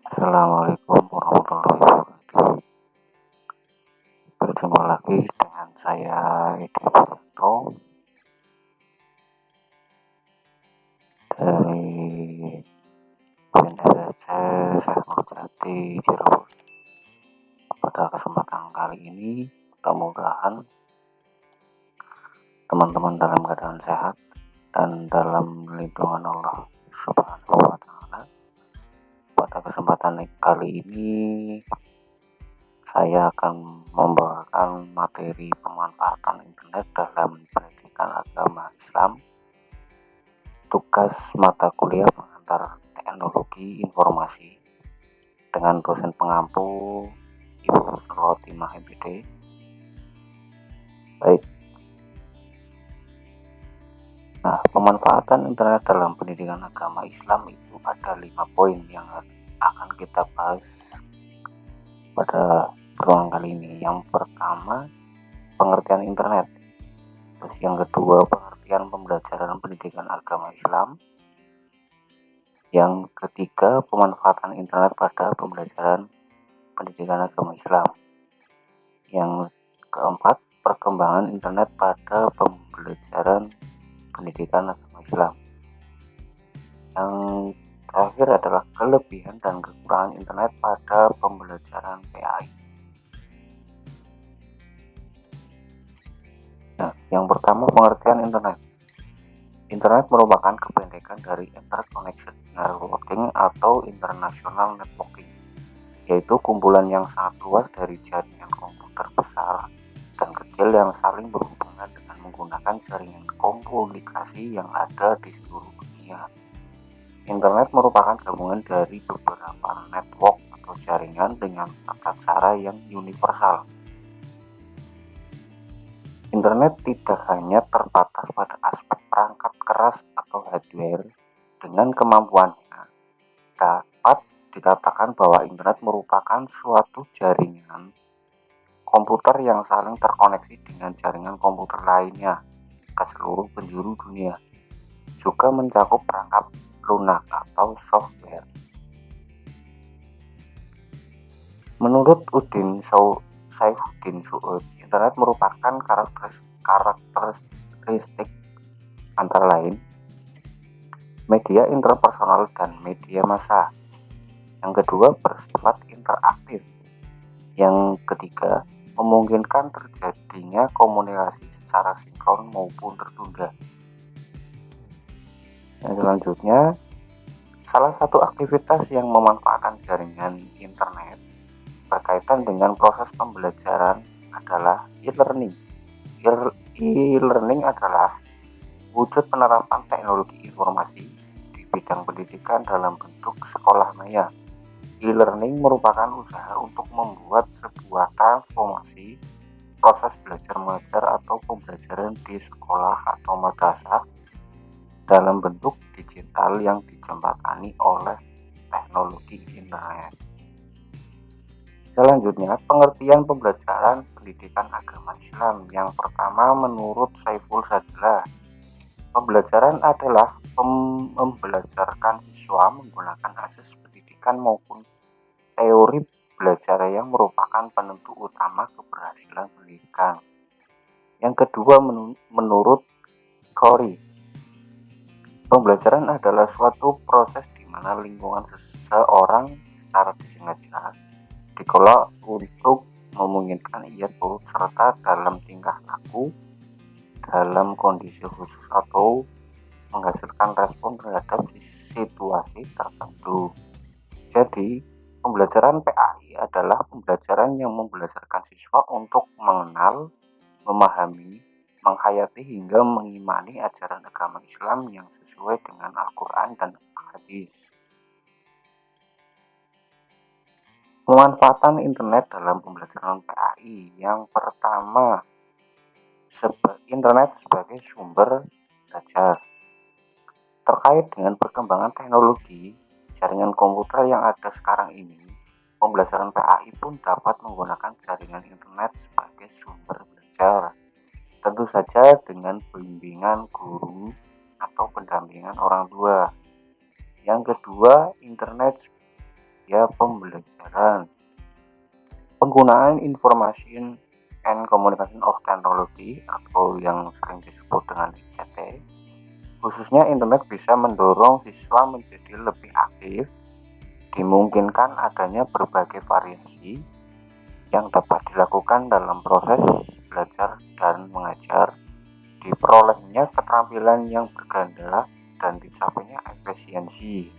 Assalamualaikum warahmatullahi wabarakatuh. Berjumpa lagi dengan saya Edi Purwanto dari UNSC Syekh Nurjati Cirebon. Pada kesempatan kali ini, mudah-mudahan teman-teman dalam keadaan sehat dan dalam lindungan Allah Subhanahu wa Ta'ala. Pada kesempatan kali ini, saya akan membawakan materi pemanfaatan internet dalam pendidikan agama Islam. Tugas mata kuliah pengantar teknologi informasi dengan dosen pengampu Ibu Rotimah MPD. Baik. Nah, pemanfaatan internet dalam pendidikan agama Islam itu ada 5 poin yang akan kita bahas pada pertemuan kali ini. Yang pertama, pengertian internet. Terus yang kedua, pengertian pembelajaran pendidikan agama Islam. Yang ketiga, pemanfaatan internet pada pembelajaran pendidikan agama Islam. Yang keempat, perkembangan internet pada pembelajaran pendidikan agama Islam. Yang terakhir adalah kelebihan dan kekurangan internet pada pembelajaran PAI. Nah, yang pertama, pengertian internet. Internet merupakan kependekan dari Interconnection Networking atau International Networking, yaitu kumpulan yang sangat luas dari jaringan komputer besar dan kecil yang saling berhubungan dengan menggunakan jaringan komunikasi yang ada di seluruh dunia. Internet merupakan gabungan dari beberapa network atau jaringan dengan tata cara yang universal. Internet tidak hanya terbatas pada aspek perangkat keras atau hardware. Dengan kemampuannya, dapat dikatakan bahwa internet merupakan suatu jaringan komputer yang saling terkoneksi dengan jaringan komputer lainnya ke seluruh penjuru dunia. Juga mencakup perangkat lunak atau software. Menurut Saifuddin Suud, internet merupakan karakteristik antara lain media interpersonal dan media massa. Yang kedua, bersifat interaktif. Yang ketiga, memungkinkan terjadinya komunikasi secara sinkron maupun tertunda. Yang selanjutnya, salah satu aktivitas yang memanfaatkan jaringan internet berkaitan dengan proses pembelajaran adalah e-learning. E-learning adalah wujud penerapan teknologi informasi di bidang pendidikan dalam bentuk sekolah maya. E-learning merupakan usaha untuk membuat sebuah transformasi proses belajar mengajar atau pembelajaran di sekolah atau madrasah dalam bentuk digital yang dijembatani oleh teknologi internet. Selanjutnya, pengertian pembelajaran pendidikan agama Islam. Yang pertama, menurut Saiful Sadlah, pembelajaran adalah membelajarkan siswa menggunakan akses pendidikan maupun teori belajar yang merupakan penentu utama keberhasilan pendidikan. Yang kedua, menurut Corey, pembelajaran adalah suatu proses di mana lingkungan seseorang secara disengaja dikelola untuk memungkinkan ia turut serta dalam tingkah laku dalam kondisi khusus atau menghasilkan respon terhadap situasi tertentu. Jadi, pembelajaran PAI adalah pembelajaran yang membelajarkan siswa untuk mengenal, memahami, menghayati hingga mengimani ajaran agama Islam yang sesuai dengan Al-Quran dan Hadis. Pemanfaatan internet dalam pembelajaran PAI. Yang pertama, internet sebagai sumber belajar. Terkait dengan perkembangan teknologi jaringan komputer yang ada sekarang ini, pembelajaran PAI pun dapat menggunakan jaringan internet sebagai sumber belajar. Tentu saja dengan bimbingan guru atau pendampingan orang tua. Yang kedua, internet media pembelajaran. Penggunaan Information and Communication of Technology atau yang sering disebut dengan ICT, khususnya internet bisa mendorong siswa menjadi lebih aktif, dimungkinkan adanya berbagai variasi yang dapat dilakukan dalam proses belajar dan mengajar, diperolehnya keterampilan yang berganda dan dicapainya efisiensi.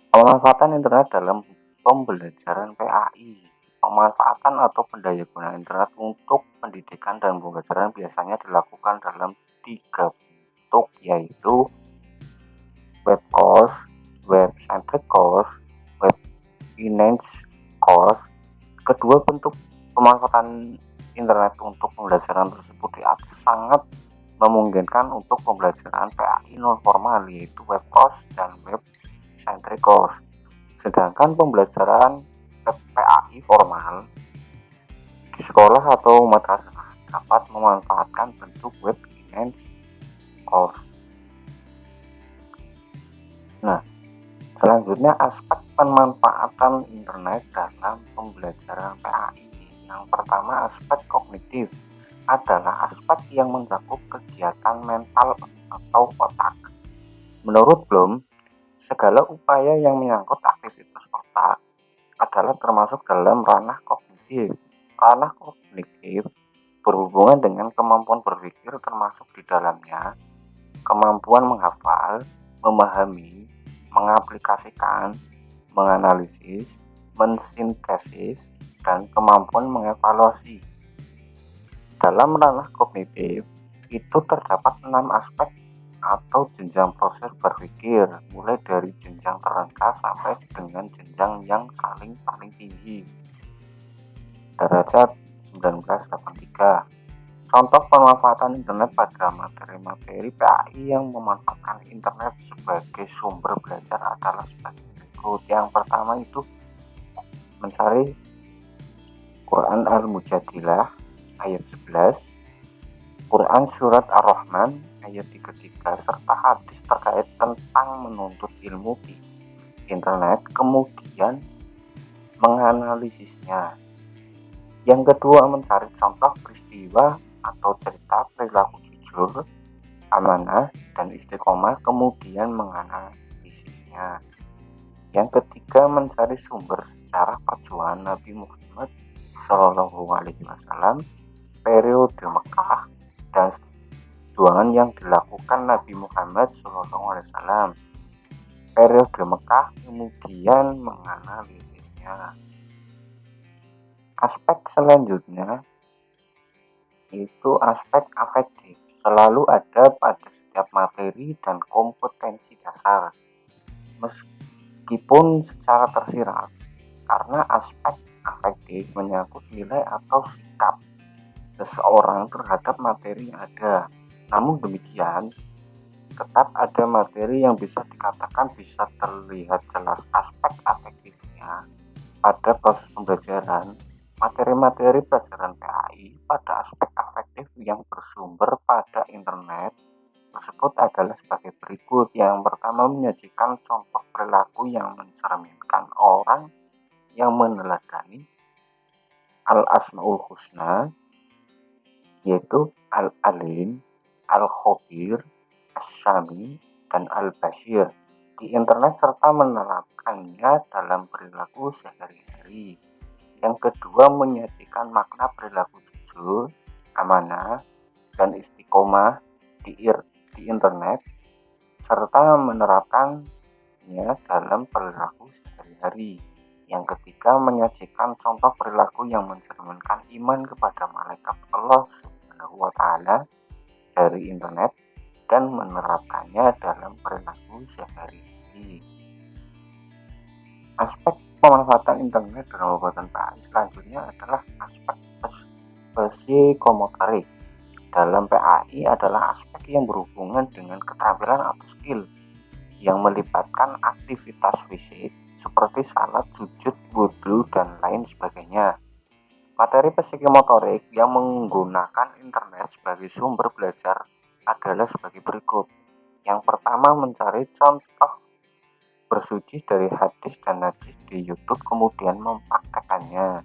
Pemanfaatan internet dalam pembelajaran PAI. Pemanfaatan atau pendayagunaan internet untuk pendidikan dan pembelajaran biasanya dilakukan dalam 3 bentuk, yaitu web course, web-centric course, web-enhanced course. Kedua bentuk pemanfaatan internet untuk pembelajaran tersebut di atas sangat memungkinkan untuk pembelajaran PAI non formal, yaitu web course dan web-centric course. Sedangkan pembelajaran PAI formal di sekolah atau madrasah dapat memanfaatkan bentuk web-enhanced course. Nah, selanjutnya aspek pemanfaatan internet dalam pembelajaran PAI. Yang pertama, aspek kognitif adalah aspek yang mencakup kegiatan mental atau otak. Menurut Bloom, segala upaya yang menyangkut aktivitas otak adalah termasuk dalam ranah kognitif. Ranah kognitif berhubungan dengan kemampuan berpikir, termasuk di dalamnya kemampuan menghafal, memahami, mengaplikasikan, menganalisis, mensintesis, dan kemampuan mengevaluasi. Dalam ranah kognitif, itu terdapat 6 aspek atau jenjang proses berpikir, mulai dari jenjang terendah sampai dengan jenjang yang paling tinggi. Derajat 1983. Contoh pemanfaatan internet pada materi-materi PAI yang memanfaatkan internet sebagai sumber belajar adalah sebagai berikut. Yang pertama itu mencari Quran Al-Mujadilah ayat 11, Quran Surat Ar-Rahman ayat 33, serta hadis terkait tentang menuntut ilmu di internet, kemudian menganalisisnya. Yang kedua, mencari contoh peristiwa atau cerita perilaku jujur, amanah, dan istiqomah, kemudian menganalisisnya. Yang ketiga, mencari sumber sejarah perjuangan Nabi Muhammad SAW, periode Mekah, dan perjuangan yang dilakukan Nabi Muhammad SAW. Periode Mekah, kemudian menganalisisnya. Aspek selanjutnya itu aspek afektif, selalu ada pada setiap materi dan kompetensi dasar, meskipun secara tersirat, karena aspek afektif menyangkut nilai atau sikap seseorang terhadap materi yang ada. Namun demikian, tetap ada materi yang bisa dikatakan bisa terlihat jelas aspek afektifnya pada proses pembelajaran. Materi-materi pelajaran PAI pada aspek afektif yang bersumber pada internet tersebut adalah sebagai berikut. Yang pertama, menyajikan contoh perilaku yang mencerminkan orang yang meneladani Al-Asmaul Husna, yaitu Al-Alim, Al-Khobir, As-Sami, dan Al-Bashir di internet, serta menerapkannya dalam perilaku sehari-hari. Yang kedua, menyajikan makna perilaku jujur, amanah, dan istiqomah di internet, serta menerapkannya dalam perilaku sehari-hari. Yang ketiga, menyajikan contoh perilaku yang mencerminkan iman kepada malaikat Allah Subhanahu wa Ta'ala dari internet dan menerapkannya dalam perilaku sehari-hari. Aspek pemanfaatan internet dalam pembuatan PAI selanjutnya adalah aspek psikomotorik. Dalam PAI adalah aspek yang berhubungan dengan keterampilan atau skill yang melibatkan aktivitas fisik seperti salat, sujud, wudhu, dan lain sebagainya. Materi psikomotorik yang menggunakan internet sebagai sumber belajar adalah sebagai berikut. Yang pertama, mencari contoh bersuci dari hadis dan najis di YouTube kemudian mempraktekannya.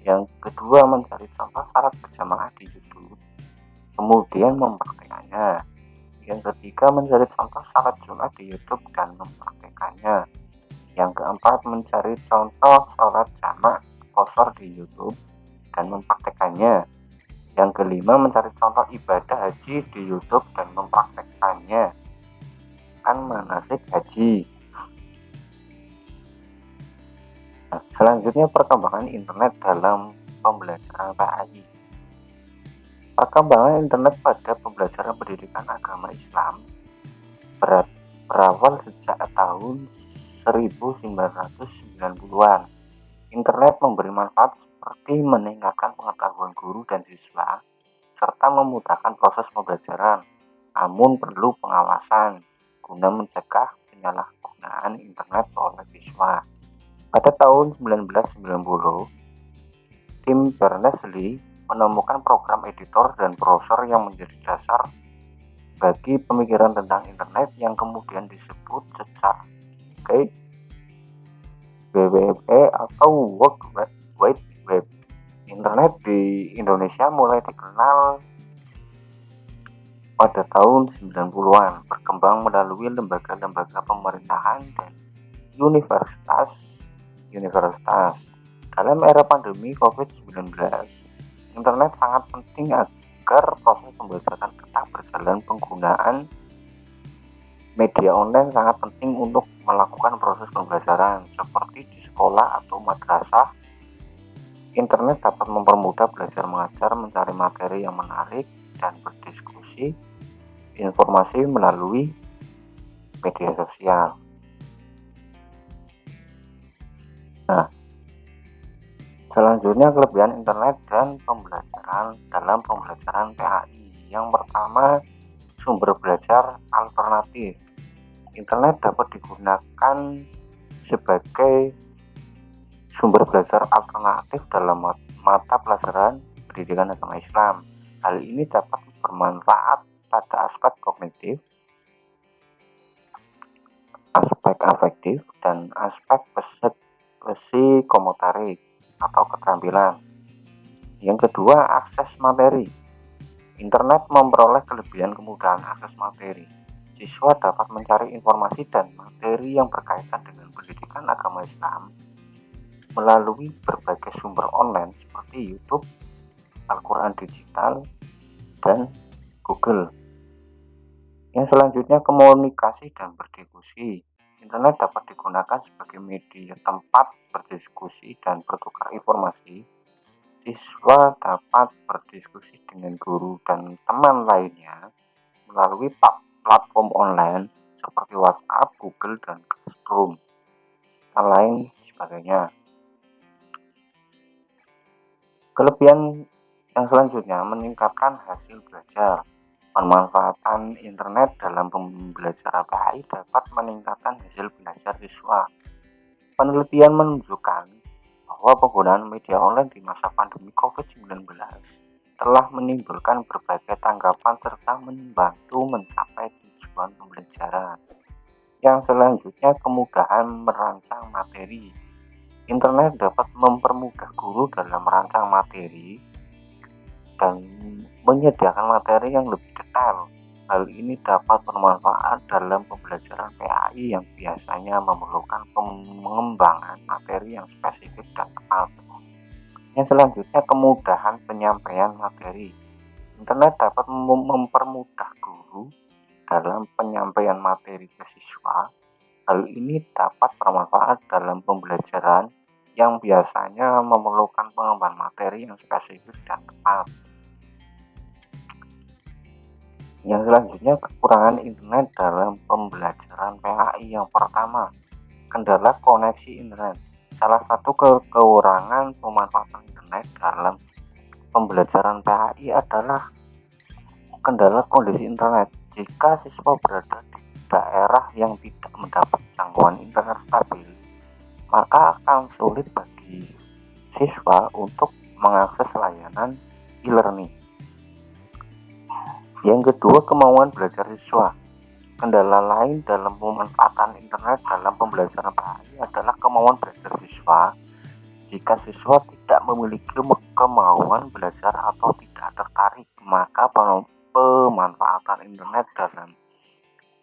Yang kedua, mencari contoh salat berjamaah di YouTube kemudian mempraktekannya. Yang ketiga, mencari contoh salat Jumat di YouTube dan mempraktekannya. Yang keempat, mencari contoh salat jamak qashar di YouTube dan mempraktekannya. Yang kelima, mencari contoh ibadah haji di YouTube dan mempraktekannya. Kan manasik haji. Nah, selanjutnya perkembangan internet dalam pembelajaran PAI. Perkembangan internet pada pembelajaran pendidikan agama Islam berawal sejak tahun 1990-an. Internet memberi manfaat seperti meningkatkan pengetahuan guru dan siswa, serta memudahkan proses pembelajaran, namun perlu pengawasan guna mencegah penyalahgunaan internet oleh siswa. Pada tahun 1990, tim Berners-Lee menemukan program editor dan browser yang menjadi dasar bagi pemikiran tentang internet yang kemudian disebut sebagai WWW atau World Wide Web. Internet di Indonesia mulai dikenal pada tahun 90-an, berkembang melalui lembaga-lembaga pemerintahan dan universitas. Dalam era pandemi COVID-19, internet sangat penting agar proses pembelajaran tetap berjalan. Penggunaan media online sangat penting untuk melakukan proses pembelajaran, seperti di sekolah atau madrasah. Internet dapat mempermudah belajar mengajar, mencari materi yang menarik, dan berdiskusi informasi melalui media sosial. Nah, selanjutnya kelebihan internet dan pembelajaran dalam pembelajaran PAI. Yang pertama, sumber belajar alternatif. Internet dapat digunakan sebagai sumber belajar alternatif dalam mata pelajaran pendidikan agama Islam. Hal ini dapat bermanfaat pada aspek kognitif, aspek afektif, dan aspek psikomotorik atau keterampilan. Yang kedua, akses materi. Internet memperoleh kelebihan kemudahan akses materi. Siswa dapat mencari informasi dan materi yang berkaitan dengan pendidikan agama Islam melalui berbagai sumber online seperti YouTube, Al-Quran Digital, dan Google. Yang selanjutnya, komunikasi dan berdiskusi. Internet dapat digunakan sebagai media tempat berdiskusi dan bertukar informasi. Siswa dapat berdiskusi dengan guru dan teman lainnya melalui platform online seperti WhatsApp, Google, dan Classroom, dan lain sebagainya. Kelebihan yang selanjutnya, meningkatkan hasil belajar. Pemanfaatan internet dalam pembelajaran PAI dapat meningkatkan hasil belajar siswa. Penelitian menunjukkan bahwa penggunaan media online di masa pandemi COVID-19 telah menimbulkan berbagai tanggapan serta membantu mencapai tujuan pembelajaran. Yang selanjutnya, kemudahan merancang materi. Internet dapat mempermudah guru dalam merancang materi dan menyediakan materi yang lebih detail. Hal ini dapat bermanfaat dalam pembelajaran PAI yang biasanya memerlukan pengembangan materi yang spesifik dan tepat. Yang selanjutnya, kemudahan penyampaian materi. Internet dapat mempermudah guru dalam penyampaian materi ke siswa. Hal ini dapat bermanfaat dalam pembelajaran yang biasanya memerlukan pengembangan materi yang spesifik dan tepat. Yang selanjutnya, kekurangan internet dalam pembelajaran PAI. Yang pertama, kendala koneksi internet. Salah satu kekurangan pemanfaatan internet dalam pembelajaran PAI adalah kendala kondisi internet. Jika siswa berada di daerah yang tidak mendapat jangkauan internet stabil, maka akan sulit bagi siswa untuk mengakses layanan e-learning. Yang kedua, kemauan belajar siswa. Kendala lain dalam pemanfaatan internet dalam pembelajaran PAI adalah kemauan belajar siswa. Jika siswa tidak memiliki kemauan belajar atau tidak tertarik, maka pemanfaatan internet dalam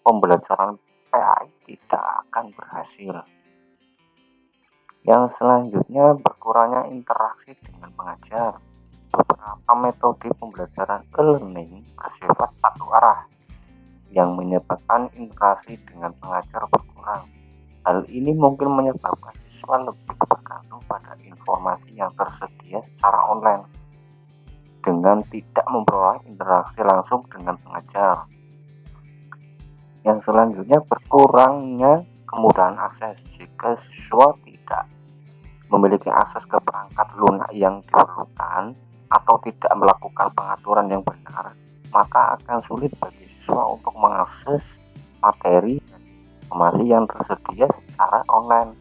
pembelajaran PAI tidak akan berhasil. Yang selanjutnya, berkurangnya interaksi dengan pengajar. Beberapa metode pembelajaran e-learning bersifat satu arah, yang menyebabkan interaksi dengan pengajar berkurang. Hal ini mungkin menyebabkan siswa lebih bergantung pada informasi yang tersedia secara online dengan tidak memperoleh interaksi langsung dengan pengajar. Yang selanjutnya, berkurangnya kemudahan akses. Jika siswa tidak memiliki akses ke perangkat lunak yang diperlukan atau tidak melakukan pengaturan yang benar, maka akan sulit bagi siswa untuk mengakses materi dan informasi yang tersedia secara online.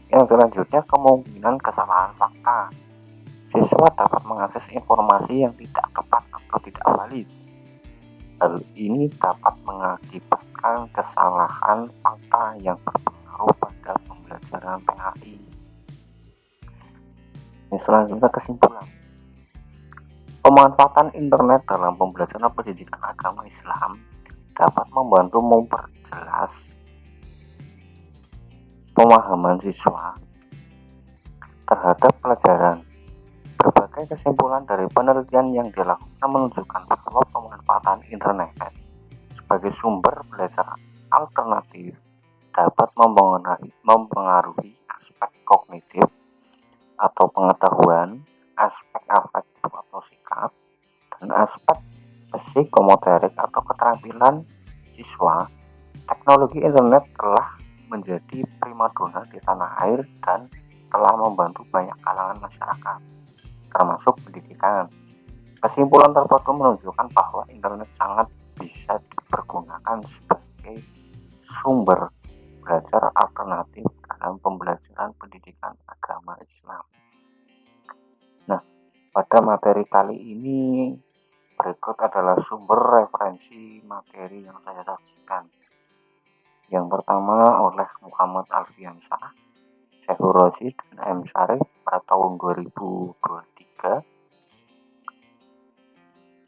Yang selanjutnya, kemungkinan kesalahan fakta. Siswa dapat mengakses informasi yang tidak tepat atau tidak valid. Hal ini dapat mengakibatkan kesalahan fakta yang berpengaruh pada pembelajaran PAI. Selanjutnya, kesimpulan. Pemanfaatan internet dalam pembelajaran pendidikan agama Islam dapat membantu memperjelas pemahaman siswa terhadap pelajaran. Berbagai kesimpulan dari penelitian yang dilakukan menunjukkan bahwa pemanfaatan internet sebagai sumber belajar alternatif dapat mempengaruhi aspek kognitif atau pengetahuan, aspek afektif atau sikap, dan aspek psikomotorik atau keterampilan siswa. Teknologi internet telah menjadi primadona di tanah air dan telah membantu banyak kalangan masyarakat, termasuk pendidikan. Kesimpulan tertentu menunjukkan bahwa internet sangat bisa dipergunakan sebagai sumber belajar alternatif dalam pembelajaran pendidikan agama Islam. Nah, pada materi kali ini berikut adalah sumber referensi materi yang saya sajikan. Yang pertama oleh Muhammad Alfiansyah, Syekhur Rosyid, dan M. Syarif pada tahun 2023.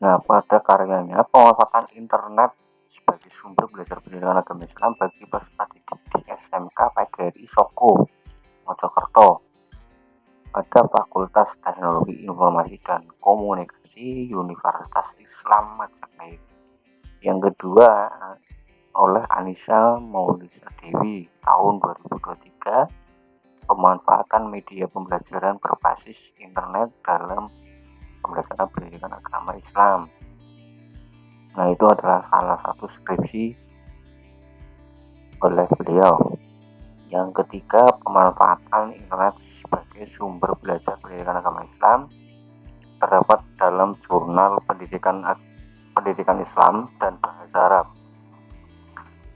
Nah, pada karyanya pemanfaatan internet sebagai sumber belajar pendidikan agama Islam bagi peserta didik di SMK PGRI Soko, Mojokerto, pada Fakultas Teknologi Informasi dan Komunikasi Universitas Islam Majapahit. Yang kedua oleh Anissa Maulisa Dewi tahun 2023, pemanfaatan media pembelajaran berbasis internet dalam pembelajaran pendidikan agama Islam. Nah, itu adalah salah satu skripsi oleh beliau. Yang ketiga, pemanfaatan internet sebagai sumber belajar pendidikan agama Islam terdapat dalam jurnal pendidikan Islam dan bahasa Arab.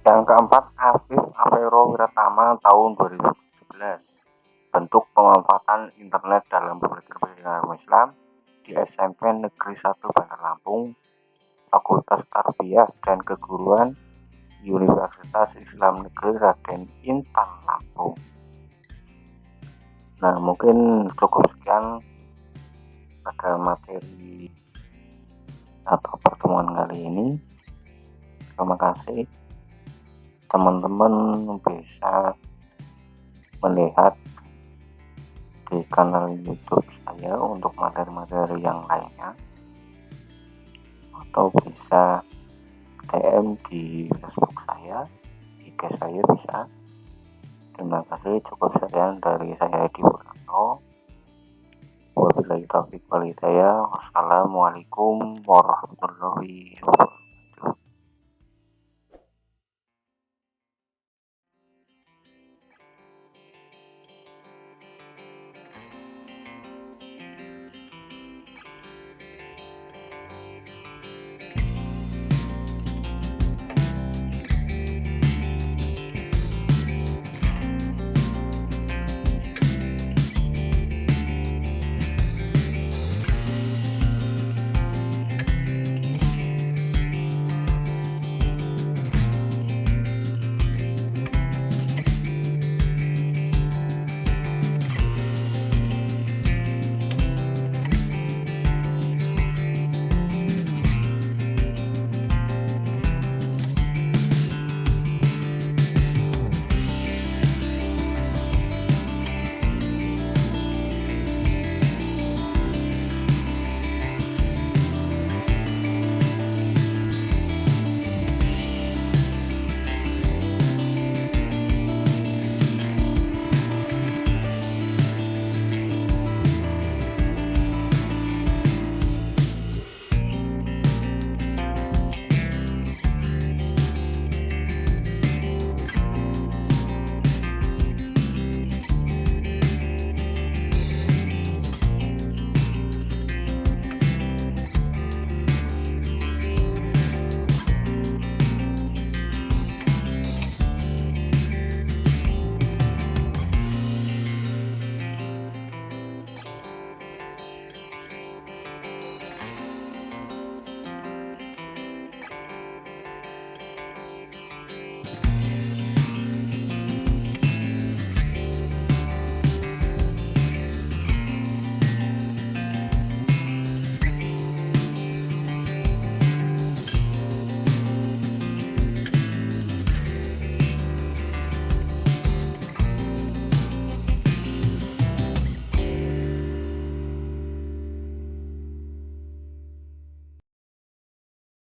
Yang keempat, Afif Afero Wiratama tahun 2017, bentuk pemanfaatan internet dalam belajar pendidikan agama Islam di SMP Negeri 1 Bandar Lampung, Fakultas Tarbiyah dan Keguruan Universitas Islam Negeri Raden Intan Lampung. Nah, mungkin cukup sekian pada materi atau pertemuan kali ini. Terima kasih. Teman-teman bisa melihat di kanal YouTube saya untuk materi-materi yang lainnya, atau bisa DM di Facebook saya, IG saya bisa. Terima kasih. Cukup sekian dari saya, Edi Wuranto. Wabillahi taufiq wal hidayah. Wassalamualaikum warahmatullahi wabarakatuh.